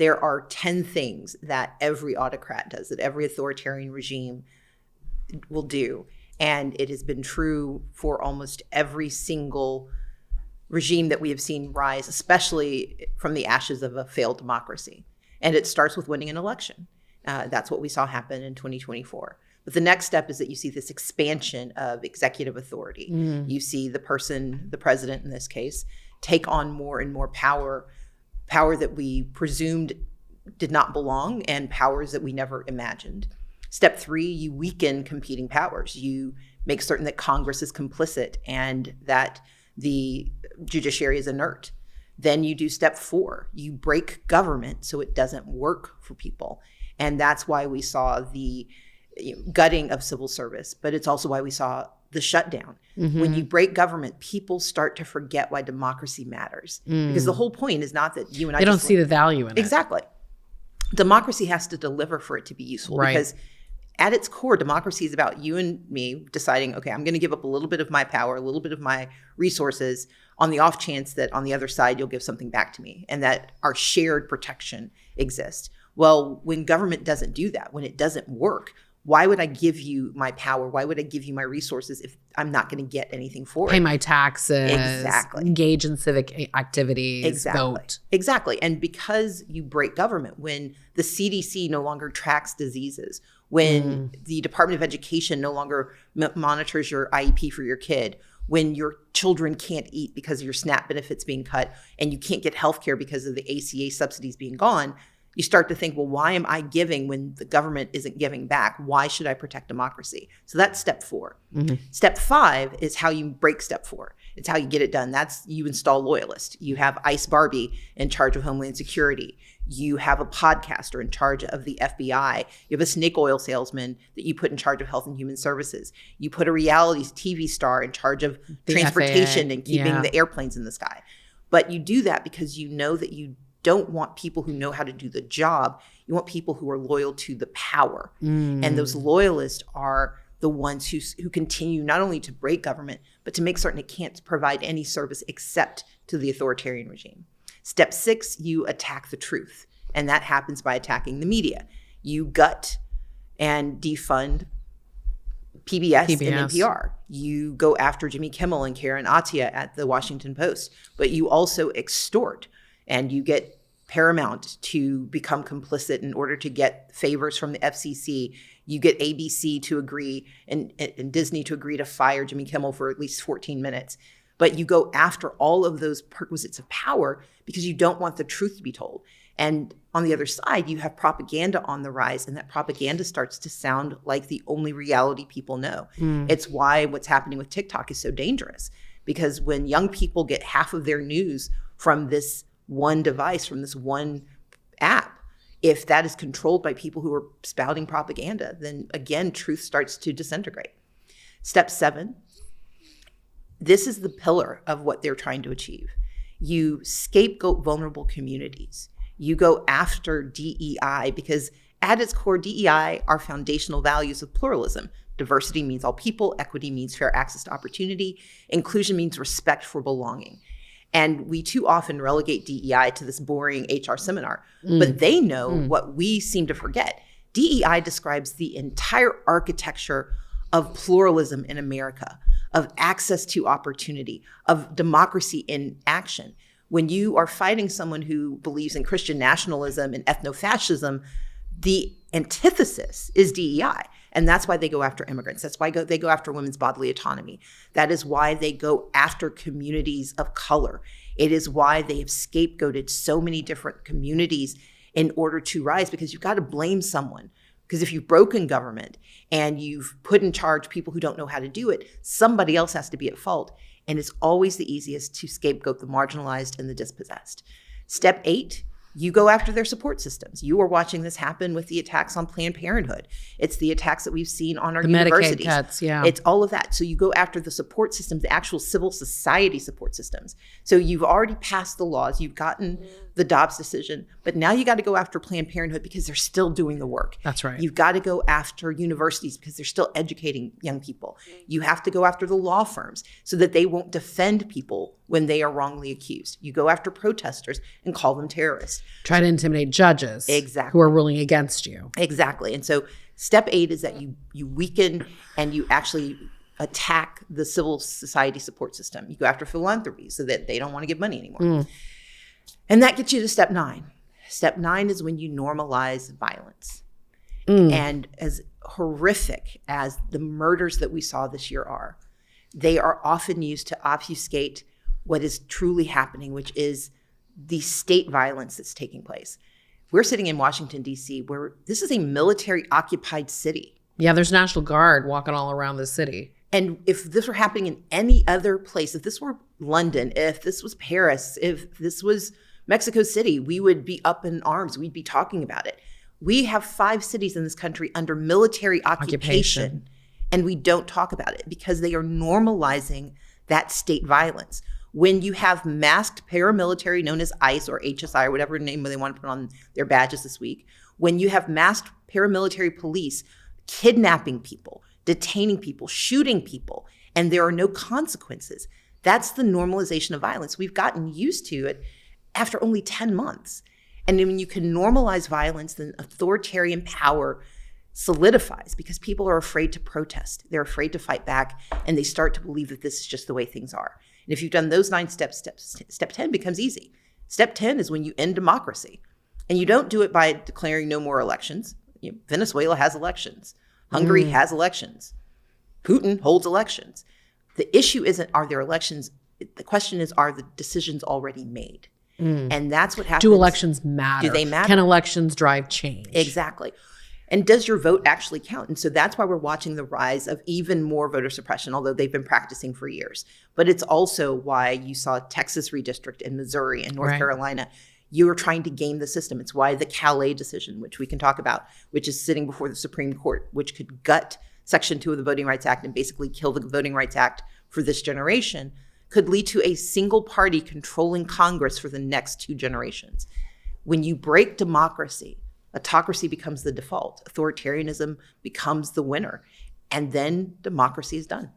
there are 10 things that every autocrat does, that every authoritarian regime will do. And it has been true for almost every single regime that we have seen rise, especially from the ashes of a failed democracy. And it starts with winning an election. That's what we saw happen in 2024. But the next step is that you see this expansion of executive authority. You see the president in this case, take on more and more power that we presumed did not belong and powers that we never imagined. Step 3, you weaken competing powers. You make certain that Congress is complicit and that the judiciary is inert. Then you do step 4, you break government so it doesn't work for people. And that's why we saw the gutting of civil service, but it's also why we saw the shutdown. When you break government, people start to forget why democracy matters. Because the whole point is not that you and I they don't see the value in it. Exactly. Democracy has to deliver for it to be useful. Right. Because at its core, democracy is about you and me deciding, okay, I'm going to give up a little bit of my power, a little bit of my resources on the off chance that on the other side, you'll give something back to me and that our shared protection exists. Well, when government doesn't do that, when it doesn't work, why would I give you my power? Why would I give you my resources if I'm not going to get anything for it? Pay my taxes. Exactly. Engage in civic activities. Exactly. Vote. Exactly. And because you break government, when the CDC no longer tracks diseases, when the Department of Education no longer monitors your IEP for your kid, when your children can't eat because of your SNAP benefits being cut and you can't get health care because of the ACA subsidies being gone, you start to think, well, why am I giving when the government isn't giving back? Why should I protect democracy? So that's step 4. Step 5 is how you break step 4. It's how you get it done. That's you install loyalists. You have ICE Barbie in charge of Homeland Security. You have a podcaster in charge of the FBI. You have a snake oil salesman that you put in charge of Health and Human Services. You put a reality TV star in charge of The transportation FAA, and keeping the airplanes in the sky. But you do that because you know that you don't want people who know how to do the job. You want people who are loyal to the power. And those loyalists are the ones who continue not only to break government, but to make certain it can't provide any service except to the authoritarian regime. Step 6, you attack the truth. And that happens by attacking the media. You gut and defund PBS and NPR. You go after Jimmy Kimmel and Karen Attiah at the Washington Post, but you also extort. And you get Paramount to become complicit in order to get favors from the FCC. You get ABC to agree and Disney to agree to fire Jimmy Kimmel for at least 14 minutes. But you go after all of those perquisites of power because you don't want the truth to be told. And on the other side, you have propaganda on the rise, and that propaganda starts to sound like the only reality people know. It's why what's happening with TikTok is so dangerous, because when young people get half of their news from this one device, from this one app, if that is controlled by people who are spouting propaganda, then again, truth starts to disintegrate. Step 7, this is the pillar of what they're trying to achieve. You scapegoat vulnerable communities. You go after DEI because at its core, DEI are foundational values of pluralism. Diversity means all people. Equity means fair access to opportunity. Inclusion means respect for belonging. And we too often relegate DEI to this boring HR seminar, but they know what we seem to forget. DEI describes the entire architecture of pluralism in America, of access to opportunity, of democracy in action. When you are fighting someone who believes in Christian nationalism and ethno-fascism, the antithesis is DEI. And that's why they go after immigrants. That's why they go after women's bodily autonomy. That is why they go after communities of color. It is why they have scapegoated so many different communities in order to rise, because you've got to blame someone. Because if you've broken government and you've put in charge people who don't know how to do it, somebody else has to be at fault. And it's always the easiest to scapegoat the marginalized and the dispossessed. Step 8, you go after their support systems. You are watching this happen with the attacks on Planned Parenthood. It's the attacks that we've seen on our universities. Medicaid cuts, yeah. It's all of that. So you go after the support systems, the actual civil society support systems. So you've already passed the laws. You've gotten the Dobbs decision. But now you got to go after Planned Parenthood because they're still doing the work. That's right. You've got to go after universities because they're still educating young people. You have to go after the law firms so that they won't defend people when they are wrongly accused. You go after protesters and call them terrorists. Try to intimidate judges Exactly. who are ruling against you. Exactly. And so step 8 is that you weaken and you actually attack the civil society support system. You go after philanthropy so that they don't want to give money anymore. And that gets you to step 9. Step 9 is when you normalize violence. And as horrific as the murders that we saw this year are, they are often used to obfuscate what is truly happening, which is the state violence that's taking place. We're sitting in Washington, D.C., where this is a military-occupied city. Yeah, there's National Guard walking all around the city. And if this were happening in any other place, if this were London, if this was Paris, if this was Mexico City, we would be up in arms. We'd be talking about it. We have 5 cities in this country under military occupation, and we don't talk about it because they are normalizing that state violence. When you have masked paramilitary known as ICE or HSI or whatever name they want to put on their badges this week, when you have masked paramilitary police kidnapping people, detaining people, shooting people, and there are no consequences. That's the normalization of violence. We've gotten used to it after only 10 months. And when you can normalize violence, then authoritarian power solidifies because people are afraid to protest. They're afraid to fight back, and they start to believe that this is just the way things are. And if you've done those 9 steps, step 10 becomes easy. Step 10 is when you end democracy. And you don't do it by declaring no more elections. Venezuela has elections. Hungary has elections. Putin holds elections. The issue isn't, are there elections? The question is, are the decisions already made? And that's what happens. Do elections matter? Do they matter? Can elections drive change? Exactly. And does your vote actually count? And so that's why we're watching the rise of even more voter suppression, although they've been practicing for years. But it's also why you saw Texas redistrict in Missouri and North Carolina. You are trying to game the system. It's why the Calais decision, which we can talk about, which is sitting before the Supreme Court, which could gut Section 2 of the Voting Rights Act and basically kill the Voting Rights Act for this generation, could lead to a single party controlling Congress for the next 2 generations. When you break democracy, autocracy becomes the default. Authoritarianism becomes the winner. And then democracy is done.